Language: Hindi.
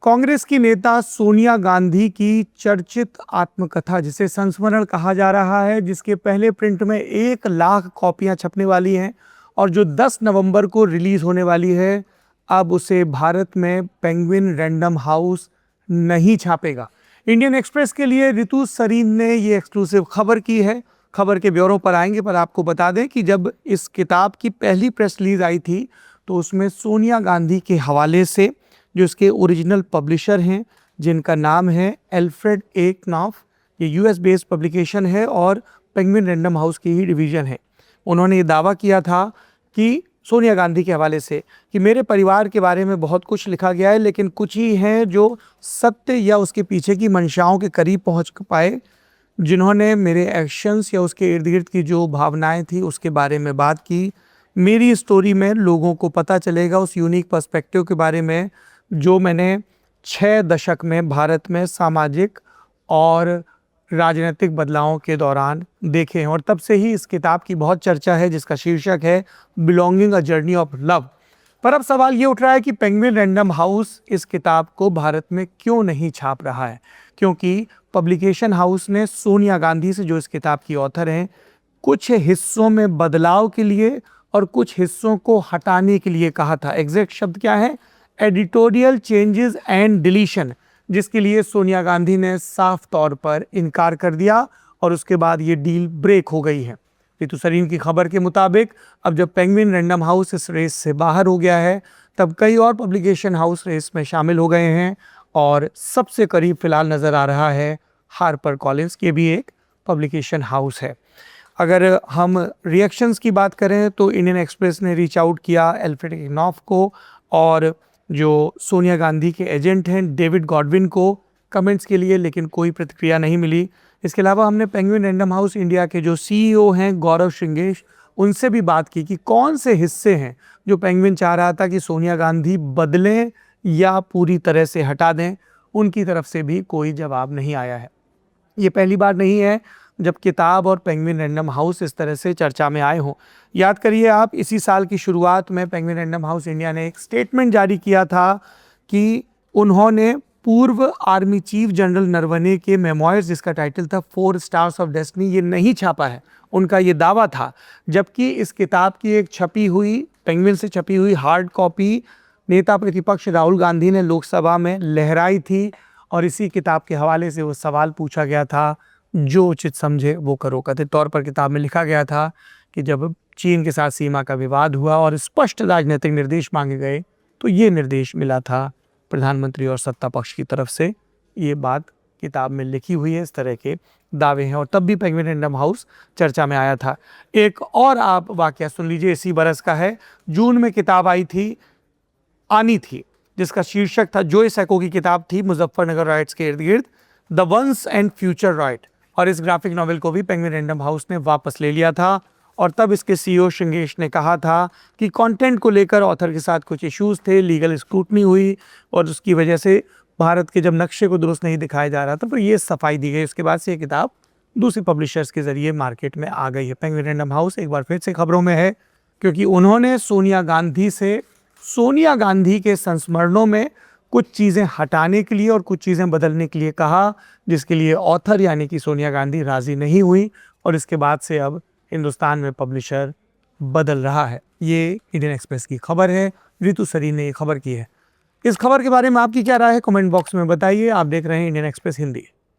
कांग्रेस की नेता सोनिया गांधी की चर्चित आत्मकथा, जिसे संस्मरण कहा जा रहा है, जिसके पहले प्रिंट में 1 लाख कॉपियां छपने वाली हैं और जो 10 नवंबर को रिलीज होने वाली है, अब उसे भारत में पेंगुइन रैंडम हाउस नहीं छापेगा। इंडियन एक्सप्रेस के लिए ऋतु सरीन ने ये एक्सक्लूसिव खबर की है। खबर के ब्यौरों पर आएंगे, पर आपको बता दें कि जब इस किताब की पहली प्रेस रिलीज आई थी तो उसमें सोनिया गांधी के हवाले से, जो इसके ओरिजिनल पब्लिशर हैं जिनका नाम है एल्फ्रेड ए knopf, ये यूएस बेस्ड पब्लिकेशन है और पेंगुइन रैंडम हाउस की ही डिवीज़न है, उन्होंने ये दावा किया था कि सोनिया गांधी के हवाले से कि मेरे परिवार के बारे में बहुत कुछ लिखा गया है, लेकिन कुछ ही हैं जो सत्य या उसके पीछे की मंशाओं के करीब पहुंच पाए, जिन्होंने मेरे एक्शंस या उसके इर्द गिर्द की जो भावनाएं थी उसके बारे में बात की। मेरी स्टोरी में लोगों को पता चलेगा उस यूनिक पर्सपेक्टिव के बारे में जो मैंने 6 दशक में भारत में सामाजिक और राजनीतिक बदलावों के दौरान देखे हैं। और तब से ही इस किताब की बहुत चर्चा है, जिसका शीर्षक है belonging a journey of love. पर अब सवाल ये उठ रहा है कि पेंगुइन रैंडम हाउस इस किताब को भारत में क्यों नहीं छाप रहा है, क्योंकि पब्लिकेशन हाउस ने सोनिया गांधी से, जो इस किताब की ऑथर हैं, कुछ हिस्सों में बदलाव के लिए और कुछ हिस्सों को हटाने के लिए कहा था। एग्जैक्ट शब्द क्या है? एडिटोरियल चेंजेस एंड डिलीशन, जिसके लिए सोनिया गांधी ने साफ तौर पर इनकार कर दिया और उसके बाद ये डील ब्रेक हो गई है। ऋतु सरीन की खबर के मुताबिक अब जब पेंगुइन रैंडम हाउस इस रेस से बाहर हो गया है, तब कई और पब्लिकेशन हाउस रेस में शामिल हो गए हैं और सबसे करीब फिलहाल नज़र आ रहा है हार्पर कॉलिंस, ये भी एक पब्लिकेशन हाउस है। अगर हम रिएक्शंस की बात करें तो इंडियन एक्सप्रेस ने रीच आउट किया एल्फ्रेड ए knopf को और जो सोनिया गांधी के एजेंट हैं डेविड गॉडविन को कमेंट्स के लिए, लेकिन कोई प्रतिक्रिया नहीं मिली। इसके अलावा हमने पेंगुइन रैंडम हाउस इंडिया के जो सीईओ हैं गौरव श्रृंगेश, उनसे भी बात की कि कौन से हिस्से हैं जो पेंगुइन चाह रहा था कि सोनिया गांधी बदलें या पूरी तरह से हटा दें। उनकी तरफ से भी कोई जवाब नहीं आया है। ये पहली बार नहीं है जब किताब और पेंगुइन रैंडम हाउस इस तरह से चर्चा में आए हों। याद करिए आप, इसी साल की शुरुआत में पेंगुइन रैंडम हाउस इंडिया ने एक स्टेटमेंट जारी किया था कि उन्होंने पूर्व आर्मी चीफ जनरल नरवणे के मेमोयर्स, जिसका टाइटल था 4 स्टार्स ऑफ डेस्टिनी, ये नहीं छापा है। उनका ये दावा था, जबकि इस किताब की एक छपी हुई, पेंगुइन से छपी हुई हार्ड कॉपी नेता प्रतिपक्ष राहुल गांधी ने लोकसभा में लहराई थी और इसी किताब के हवाले से वो सवाल पूछा गया था, जो उचित समझे वो करो। कथित तौर पर किताब में लिखा गया था कि जब चीन के साथ सीमा का विवाद हुआ और स्पष्ट राजनीतिक निर्देश मांगे गए, तो ये निर्देश मिला था प्रधानमंत्री और सत्ता पक्ष की तरफ से। ये बात किताब में लिखी हुई है, इस तरह के दावे हैं और तब भी पेंगुइन रैंडम हाउस चर्चा में आया था। एक और आप वाकया सुन लीजिए, इसी बरस का है। जून में किताब आनी थी जिसका शीर्षक था, जोइस एको की किताब थी मुजफ्फरनगर राइट्स के इर्द गिर्द, the ones and future right, और इस ग्राफिक नॉवेल को भी पेंगुइन रैंडम हाउस ने वापस ले लिया था। और तब इसके सीईओ श्रृंगेश ने कहा था कि कंटेंट को लेकर ऑथर के साथ कुछ इश्यूज थे, लीगल स्क्रूटनी हुई और उसकी वजह से भारत के जब नक्शे को दुरुस्त नहीं दिखाया जा रहा था, तो ये सफाई दी गई। उसके बाद से ये किताब दूसरी पब्लिशर्स के जरिए मार्केट में आ गई है। पेंगुइन रैंडम हाउस एक बार फिर से खबरों में है, क्योंकि उन्होंने सोनिया गांधी के संस्मरणों में कुछ चीज़ें हटाने के लिए और कुछ चीज़ें बदलने के लिए कहा, जिसके लिए ऑथर यानी कि सोनिया गांधी राज़ी नहीं हुई और इसके बाद से अब हिंदुस्तान में पब्लिशर बदल रहा है। ये इंडियन एक्सप्रेस की खबर है, ऋतु सरीन ने ये खबर की है। इस खबर के बारे में आपकी क्या राय है, कमेंट बॉक्स में बताइए। आप देख रहे हैं इंडियन एक्सप्रेस हिंदी।